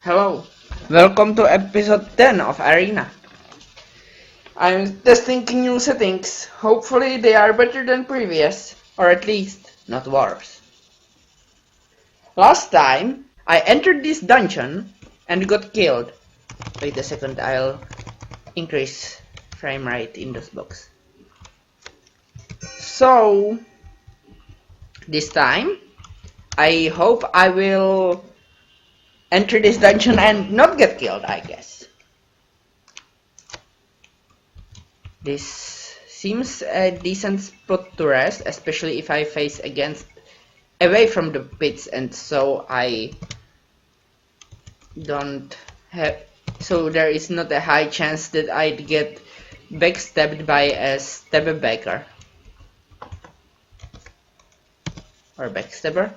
Hello, welcome to episode 10 of Arena. I'm testing new settings. Hopefully they are better than previous, or at least not worse. Last time I entered this dungeon and got killed. Wait a second, I'll increase frame rate in this box. So this time I hope I will enter this dungeon and not get killed, I guess. This seems a decent spot to rest, especially if I face away from the pits, and so I don't have, so there is not a high chance that I'd get backstabbed by a stabber backer. Or backstabber?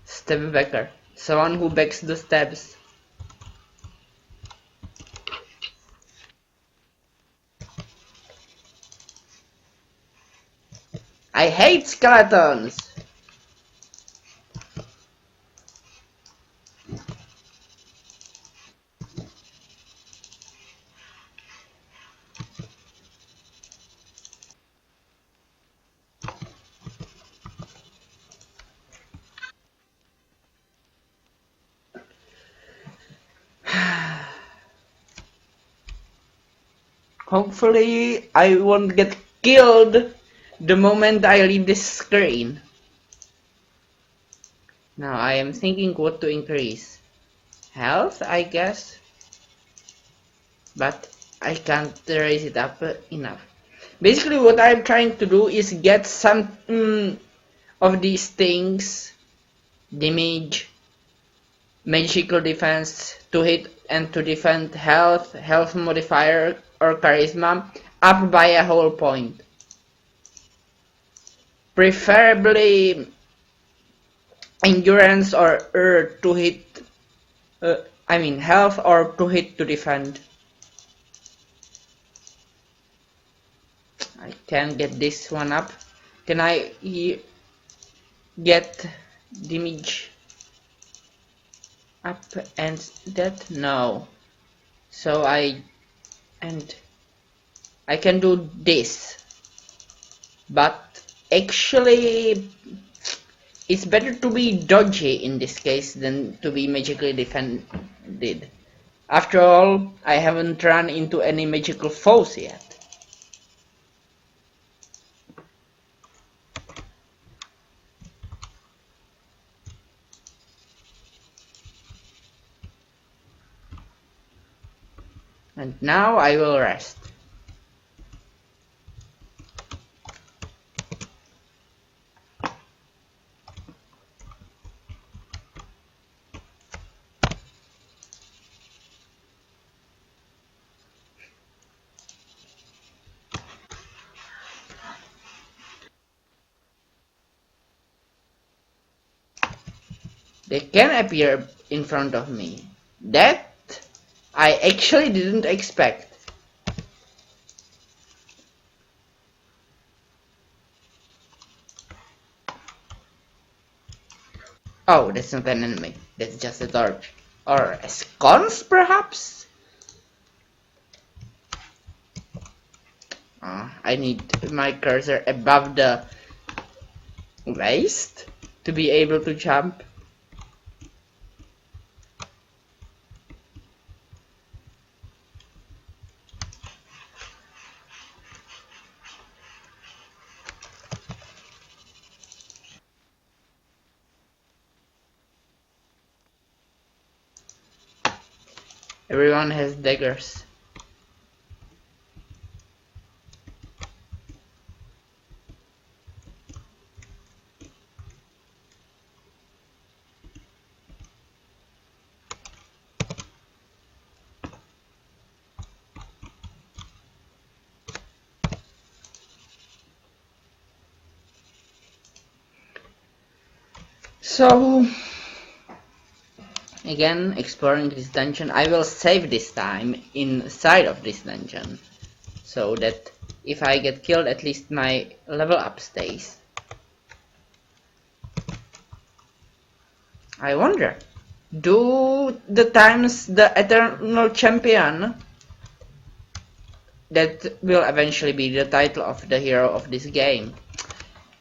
Stabber backer. Someone who backs the stabs. I hate skeletons! Hopefully I won't get killed the moment I leave this screen. Now I am thinking what to increase. Health, I guess. But I can't raise it up enough. Basically what I'm trying to do is get some of these things. Damage, magical defense, to hit and to defend, health modifier or charisma up by a whole point. Preferably endurance or to hit, health or to hit to defend. I can get this one up. Can I get damage up and that? No. So I can do this. But actually it's better to be dodgy in this case than to be magically defended. After all, I haven't run into any magical foes yet. And now I will rest. They can appear in front of me. That I actually didn't expect. Oh, that's not an enemy. That's just a torch. Or a sconce, perhaps? I need my cursor above the waist to be able to jump. Everyone has daggers. So again, exploring this dungeon. I will save this time inside of this dungeon, so that if I get killed, at least my level up stays. I wonder, Do the times the eternal champion, that will eventually be the title of the hero of this game.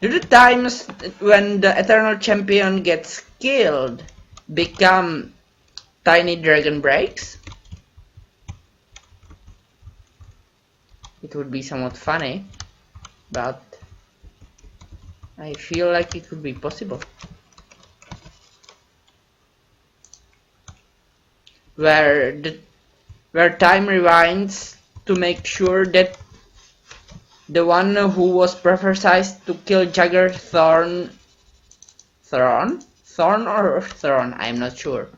Do the times when the eternal champion gets killed become tiny dragon breaks? It would be somewhat funny, but I feel like it could be possible. Where time rewinds to make sure that the one who was prophesied to kill Jagger Thorn, or Thorn, I'm not sure,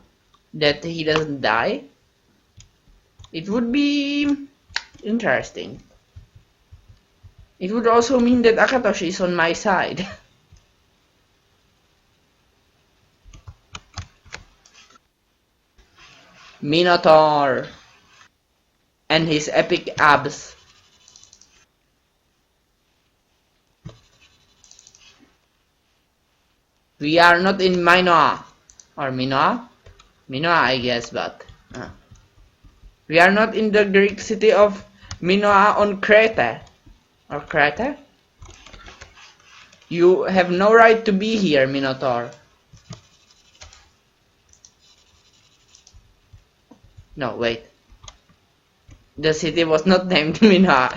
that he doesn't die. It would be interesting. It would also mean that Akatoshi is on my side. Minotaur and his epic abs. We are not in Minoa. Or Minoa? Minoa, I guess, but... We are not in the Greek city of Minoa on Crete. Or Crete? You have no right to be here, Minotaur. No, wait. The city was not named Minoa.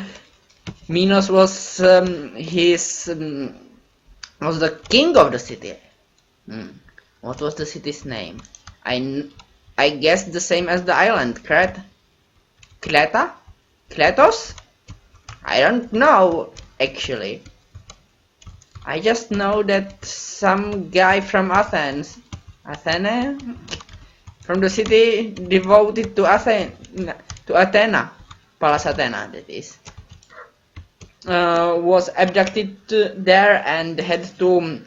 Minos was was the king of the city. What was the city's name? I guess the same as the island, Crete? Kleta? Kletos? I don't know, actually. I just know that some guy from Athens, from the city devoted to Athena, Pallas Athena, that is, was abducted there and had to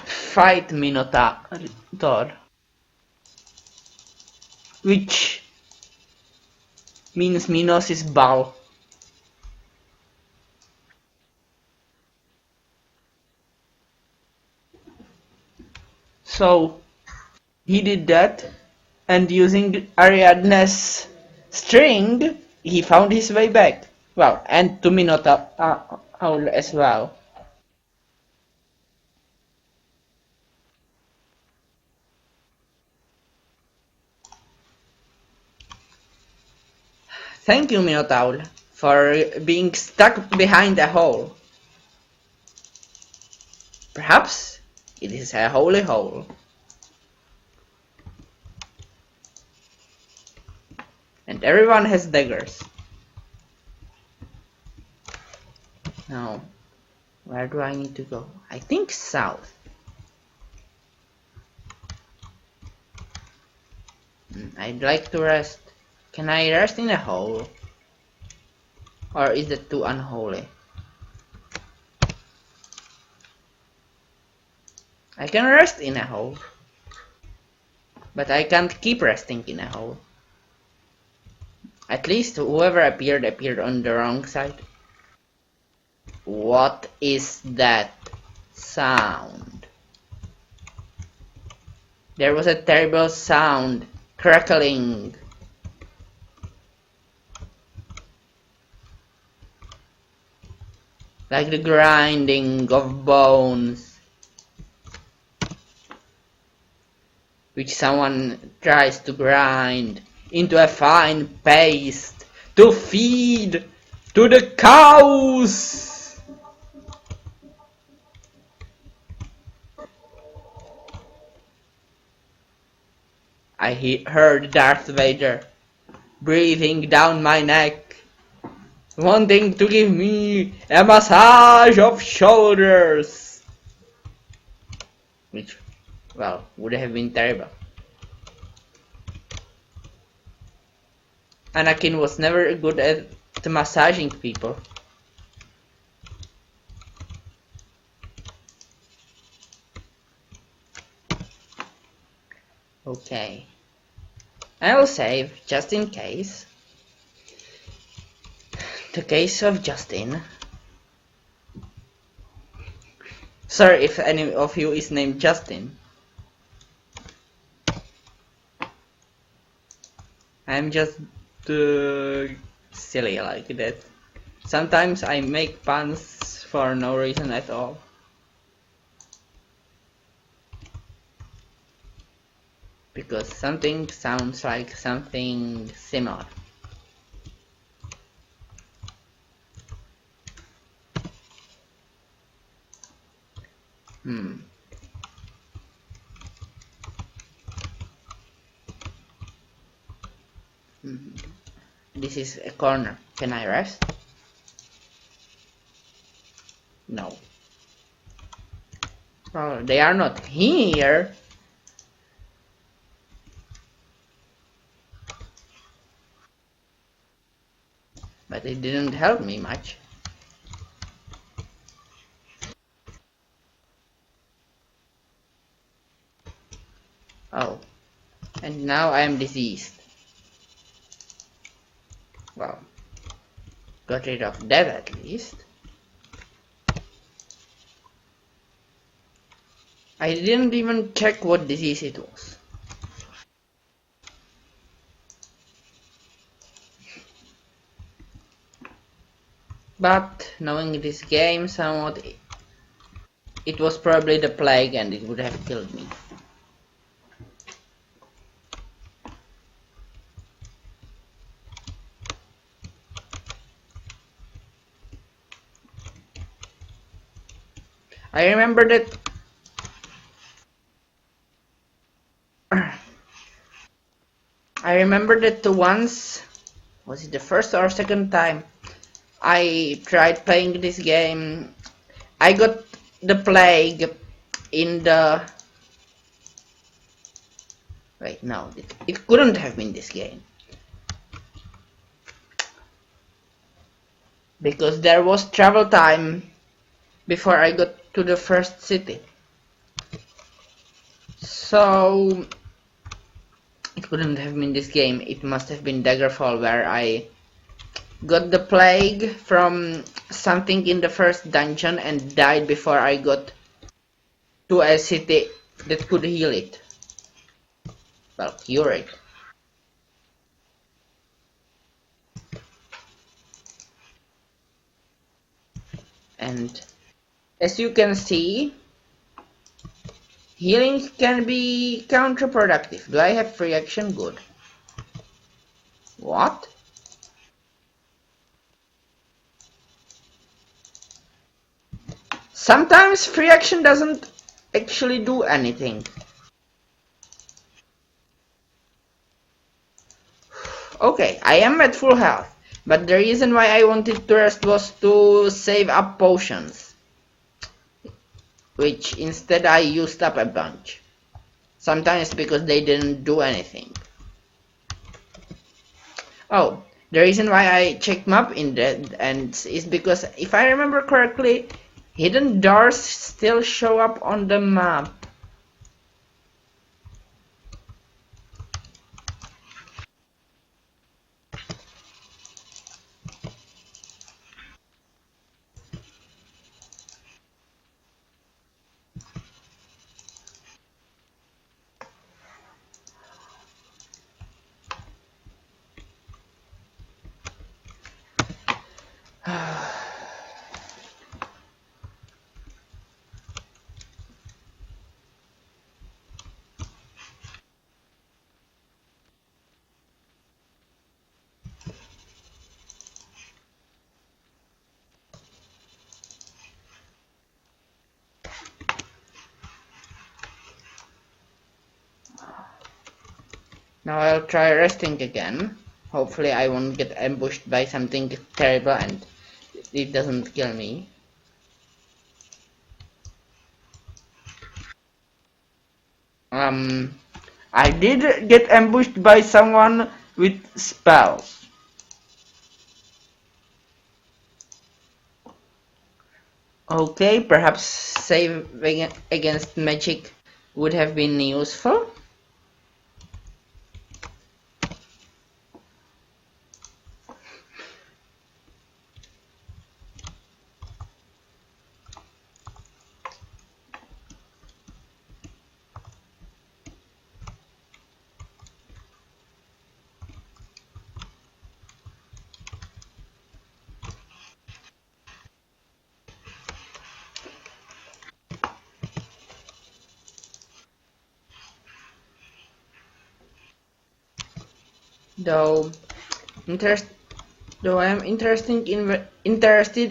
fight Minotaur, which means Minos is Baal. So he did that, and using Ariadne's string, he found his way back. Well, and to Minotaur as well. Thank you, Minotaur, for being stuck behind a hole. Perhaps it is a holy hole. And everyone has daggers. Now, where do I need to go? I think south. I'd like to rest. Can I rest in a hole? Or is it too unholy? I can rest in a hole. But I can't keep resting in a hole. At least whoever appeared on the wrong side. What is that sound? There was a terrible sound, crackling. Like the grinding of bones, which someone tries to grind into a fine paste to feed to the cows. I heard Darth Vader breathing down my neck, wanting to give me a massage of shoulders, which, well, would have been terrible. Anakin was never good at massaging people. Okay. I'll save, just in case. The case of Justin. Sorry if any of you is named Justin. I'm just silly like that. Sometimes I make puns for no reason at all. Because something sounds like something similar. Hmm. Hmm. This is a corner. Can I rest? No. Oh, they are not here. But it didn't help me much. Oh. And now I am diseased. Well, got rid of that at least. I didn't even check what disease it was. But knowing this game somewhat, it was probably the plague and it would have killed me. I remember that once, was it the first or second time I tried playing this game, I got the plague in the... Wait, no, it couldn't have been this game. Because there was travel time before I got to the first city. So it couldn't have been this game, it must have been Daggerfall where I got the plague from something in the first dungeon and died before I got to a city that could heal it. Well, cure it. And as you can see, healing can be counterproductive. Do I have free action? Good. What? Sometimes free action doesn't actually do anything. Okay, I am at full health, but the reason why I wanted to rest was to save up potions, which instead I used up a bunch. Sometimes because they didn't do anything. Oh, the reason why I checked map in that and is because if I remember correctly, hidden doors still show up on the map. Now I'll try resting again. Hopefully I won't get ambushed by something terrible and it doesn't kill me. I did get ambushed by someone with spells. Okay, perhaps saving against magic would have been useful. Though interest though I am interested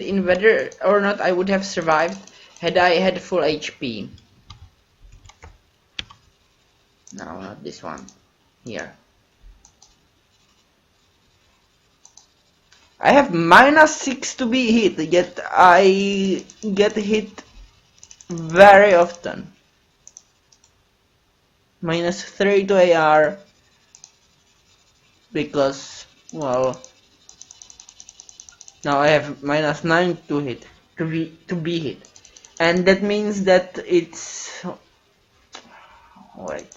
in whether or not I would have survived had I had full HP. No, not this one. Here. I have -6 to be hit, yet I get hit very often. -3 to AR because, well, now I have -9 to hit to be hit, and that means that it's wait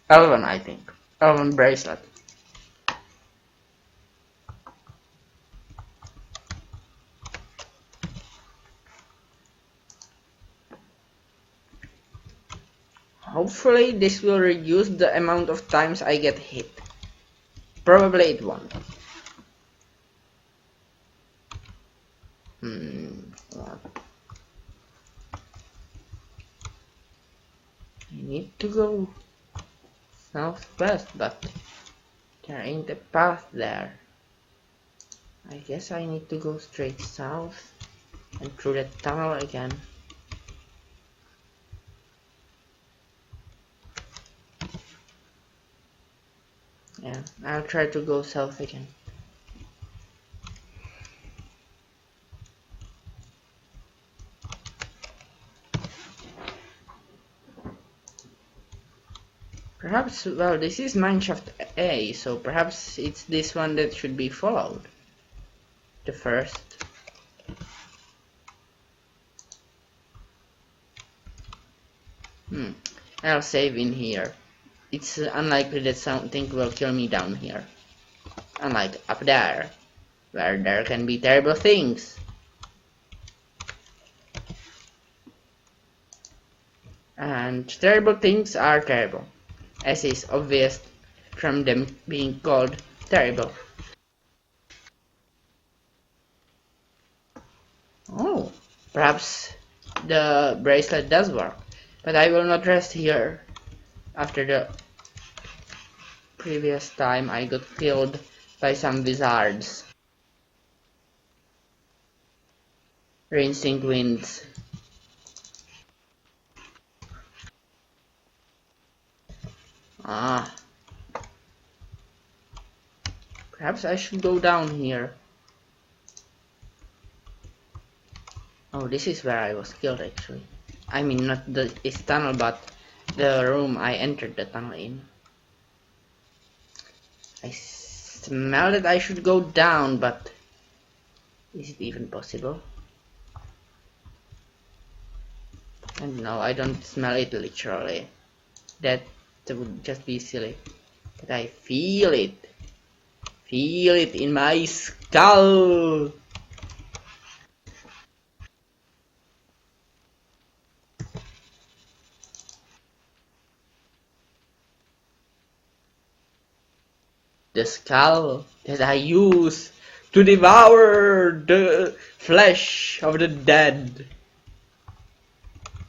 11, I think 11 bracelet. Hopefully this will reduce the amount of times I get hit. Probably it won't. Well, I need to go southwest, but there ain't a path there. I guess I need to go straight south and through that tunnel again. Yeah, I'll try to go south again. Perhaps, well, this is mineshaft A, so perhaps it's this one that should be followed. The first. I'll save in here. It's unlikely that something will kill me down here. Unlike up there, where there can be terrible things. And terrible things are terrible, as is obvious from them being called terrible. Oh, perhaps the bracelet does work, but I will not rest here after the previous time I got killed by some wizards. Rinsing winds. Perhaps I should go down here. Oh, this is where I was killed actually. I mean, not this tunnel, but the room I entered the tunnel in. I smell that I should go down, but is it even possible? And no, I don't smell it literally. That would just be silly. But I feel it. Feel it in my skull. The skull that I use to devour the flesh of the dead.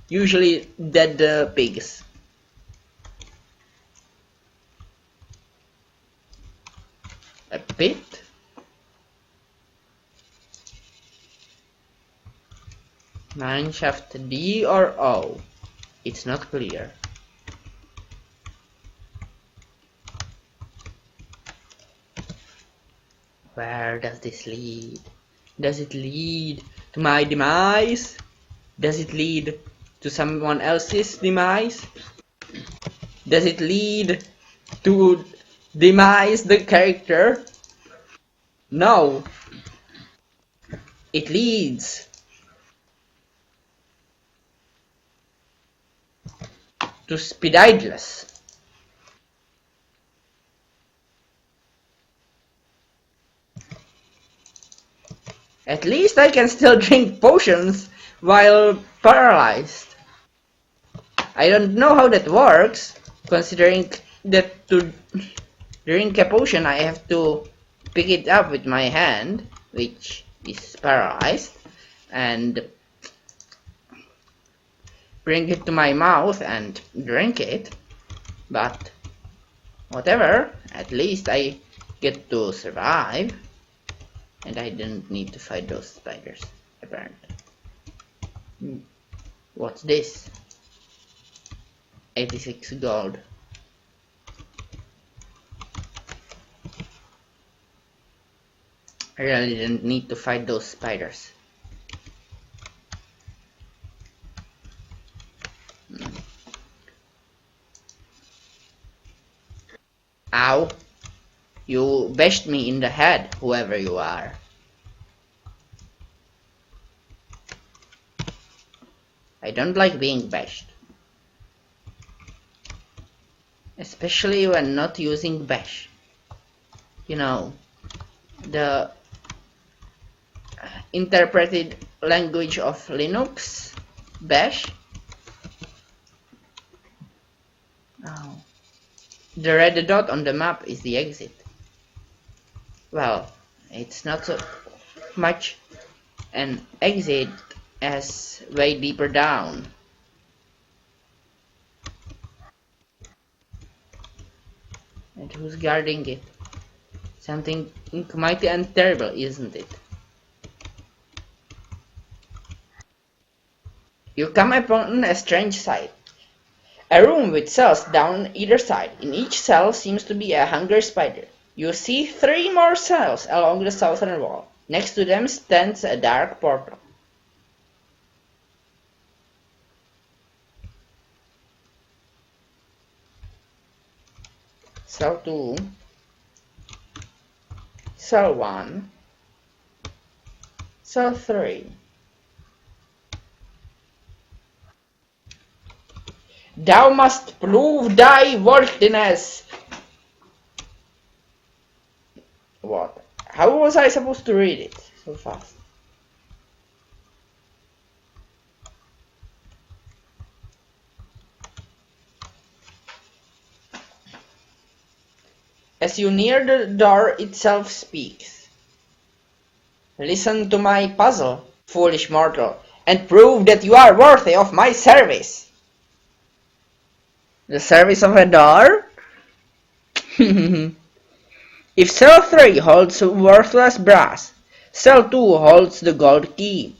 Usually dead pigs. A pit? Mineshaft D or O? It's not clear. Where does this lead? Does it lead to my demise? Does it lead to someone else's demise? Does it lead to demise the character? No. It leads to Speedidless. At least I can still drink potions while paralyzed. I don't know how that works, considering that to drink a potion I have to pick it up with my hand, which is paralyzed, and bring it to my mouth and drink it, but Whatever, at least I get to survive. And I didn't need to fight those spiders, apparently. What's this? 86 gold. I really didn't need to fight those spiders. Ow! You bashed me in the head, whoever you are. I don't like being bashed. Especially when not using bash. You know, the interpreted language of Linux, bash. Oh. The red dot on the map is the exit. Well, it's not so much an exit as way deeper down. And who's guarding it? Something mighty and terrible, isn't it? You come upon a strange sight. A room with cells down either side. In each cell seems to be a hungry spider. You see 3 more cells along the southern wall. Next to them stands a dark portal. Cell 2, Cell 1, Cell 3. Thou must prove thy worthiness. What? How was I supposed to read it so fast? As you near the door itself speaks. Listen to my puzzle, foolish mortal, and prove that you are worthy of my service. The service of a door? If cell 3 holds worthless brass, cell 2 holds the gold key.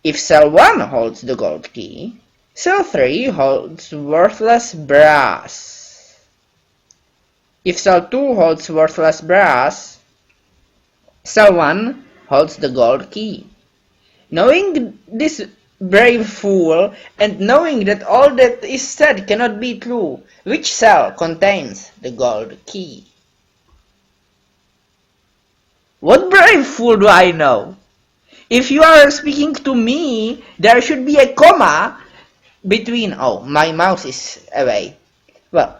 If cell 1 holds the gold key, cell 3 holds worthless brass. If cell 2 holds worthless brass, cell 1 holds the gold key. Knowing this brave fool, and knowing that all that is said cannot be true, which cell contains the gold key? What brave fool do I know? If you are speaking to me, there should be a comma between... Oh, my mouse is away. Well,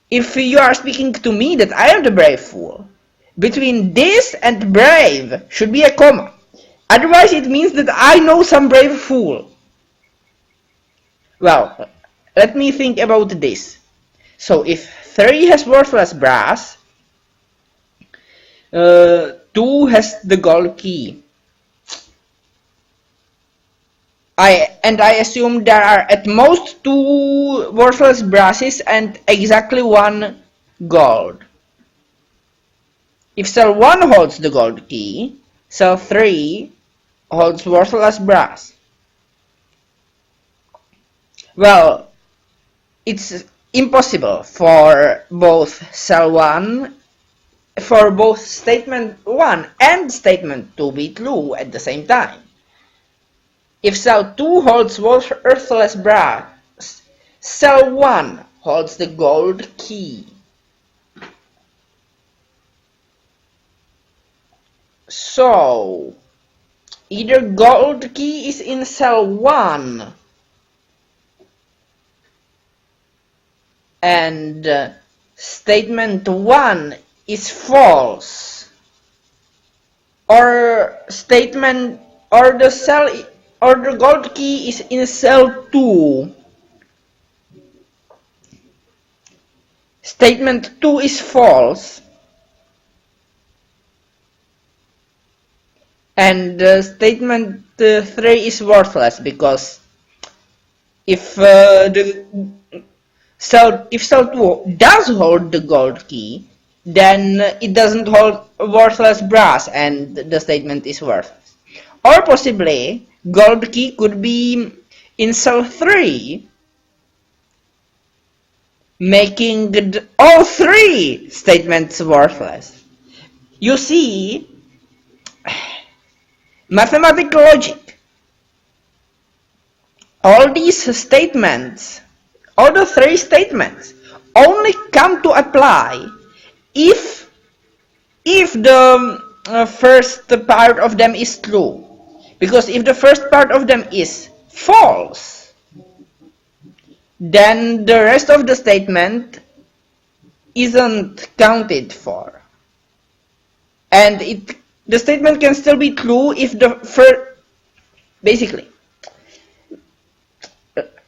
if you are speaking to me that I am the brave fool, between this and brave should be a comma. Otherwise it means that I know some brave fool. Well, let me think about this. So if 3 has worthless brass, 2 has the gold key. I assume there are at most 2 worthless brasses and exactly 1 gold. If cell 1 holds the gold key, cell 3 holds worthless brass. Well, it's impossible for both cell 1, for both statement 1 and statement 2 be true at the same time. If cell 2 holds worthless brass, cell 1 holds the gold key. So, either gold key is in cell 1 and statement 1 is false, or the gold key is in cell 2. Statement 2 is false and statement 3 is worthless, because if the So if cell 2 does hold the gold key, then it doesn't hold worthless brass and the statement is worthless. Or possibly gold key could be in cell 3, making all three statements worthless. You see, mathematical logic. All these statements, all the three statements, only come to apply if the first part of them is true. Because if the first part of them is false, then the rest of the statement isn't counted for. And the statement can still be true if the first, basically,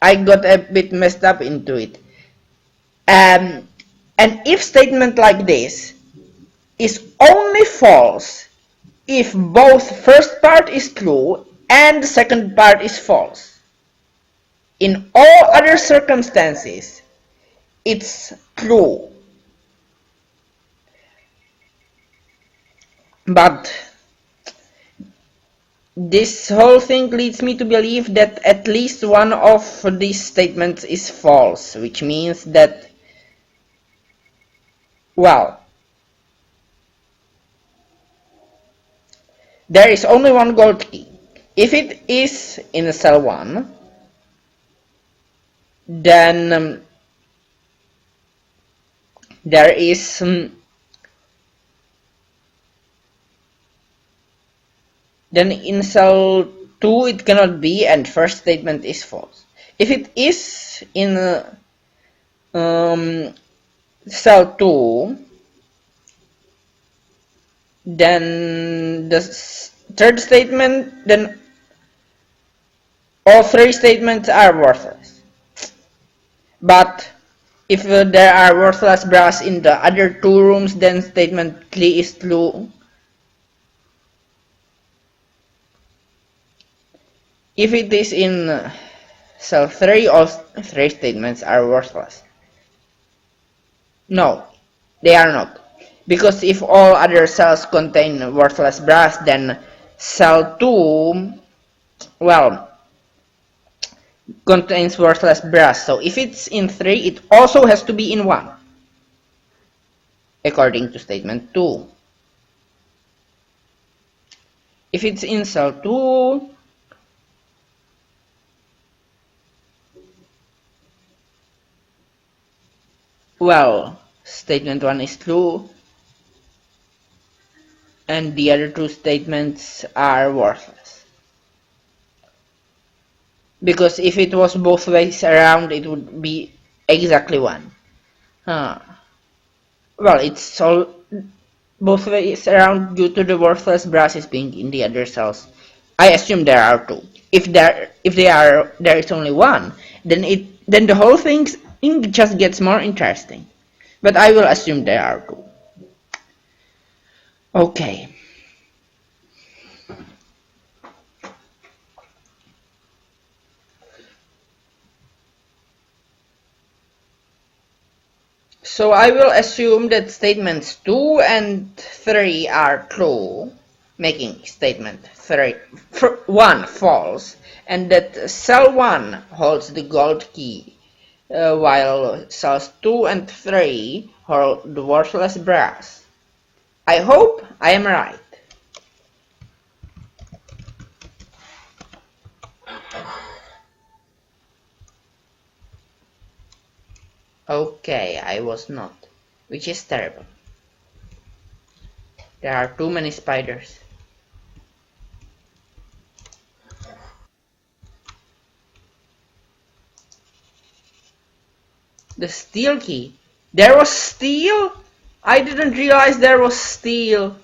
I got a bit messed up into it. An if statement like this is only false if both first part is true and the second part is false. In all other circumstances, it's true. But this whole thing leads me to believe that at least one of these statements is false, which means that, well, there is only one gold key. If it is in cell 1, then there is then in cell 2 it cannot be, and first statement is false. If it is in cell 2, then the third statement, then all three statements are worthless. But if there are worthless brass in the other two rooms, then statement 3 is true. If it is in cell 3, all three statements are worthless. No, they are not. Because if all other cells contain worthless brass, then cell 2, well, contains worthless brass. So if it's in 3, it also has to be in 1, according to statement 2. If it's in cell 2, well, statement 1 is true, and the other two statements are worthless. Because if it was both ways around, it would be exactly 1. Well, it's all both ways around due to the worthless brasses being in the other cells. I assume there are 2. If there is only 1, then the whole thing just gets more interesting. But I will assume there are 2. Okay. So I will assume that statements 2 and 3 are true, making statement 1 false, and that cell 1 holds the gold key, while cells 2 and 3 hold the worthless brass. I hope I am right. Okay, I was not, which is terrible. There are too many spiders. The steel key. There was steel? I didn't realize there was steel.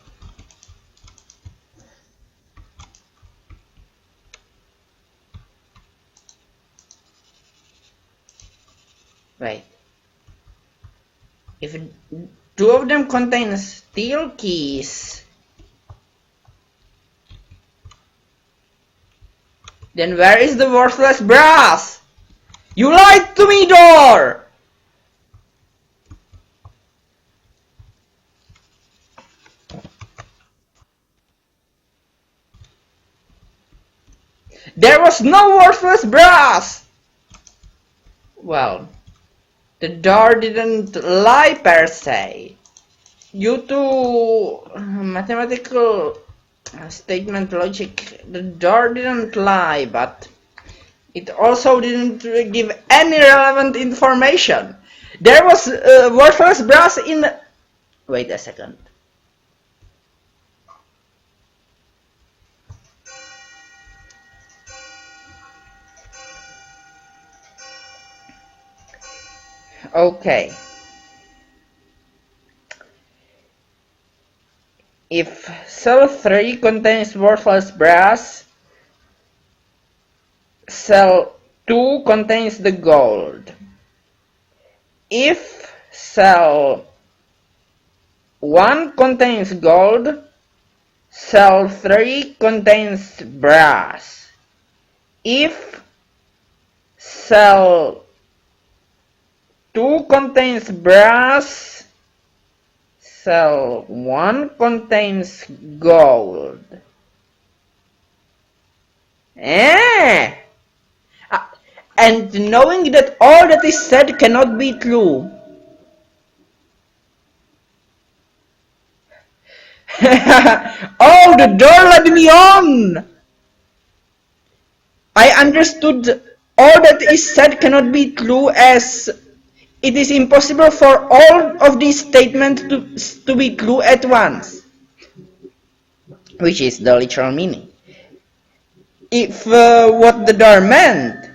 Wait. If 2 of them contain steel keys, then where is the worthless brass? You lied to me, door! There was no worthless brass! Well, the door didn't lie per se. Due to mathematical statement logic, the door didn't lie, but it also didn't give any relevant information. There was worthless brass in... Wait a second. Okay. If cell 3 contains worthless brass, cell 2 contains the gold. If cell 1 contains gold, cell 3 contains brass. If cell 2 contains brass, cell 1 contains gold. And knowing that all that is said cannot be true. Oh, the door led me on! I understood all that is said cannot be true, as it is impossible for all of these statements to be true at once. Which is the literal meaning. If what the door meant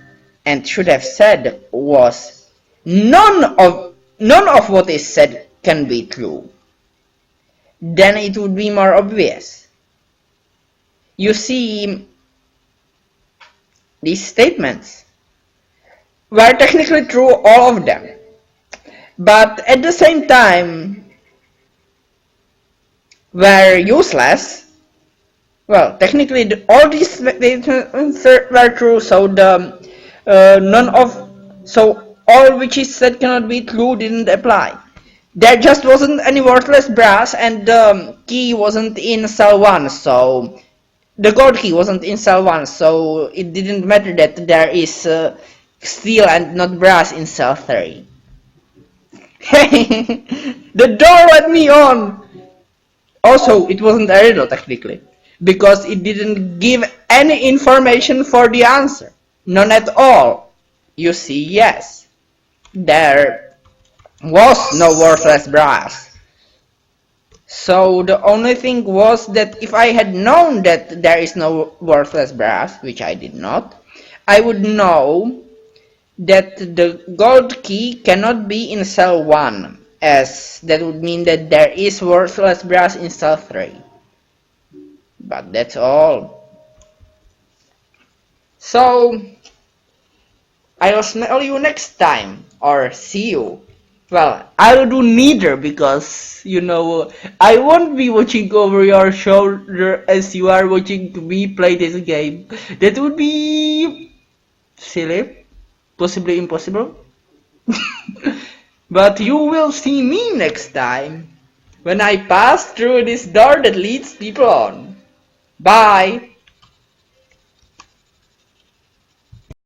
and should have said was none of what is said can be true, then it would be more obvious. You see, these statements were technically true, all of them, but at the same time were useless. Well, technically all these statements were true, so all which is said cannot be true didn't apply. There just wasn't any worthless brass, and the key wasn't in cell 1, so the gold key wasn't in cell 1, so it didn't matter that there is steel and not brass in cell 3. Hey, the door let me on! Also, it wasn't a riddle technically, because it didn't give any information for the answer. None at all. You see, yes, there was no worthless brass. So the only thing was that if I had known that there is no worthless brass, which I did not, I would know that the gold key cannot be in cell 1, as that would mean that there is worthless brass in cell 3. But that's all. So, I'll smell you next time, or see you. Well, I'll do neither, because, you know, I won't be watching over your shoulder as you are watching me play this game. That would be silly, possibly impossible. But you will see me next time, when I pass through this door that leads people on. Bye!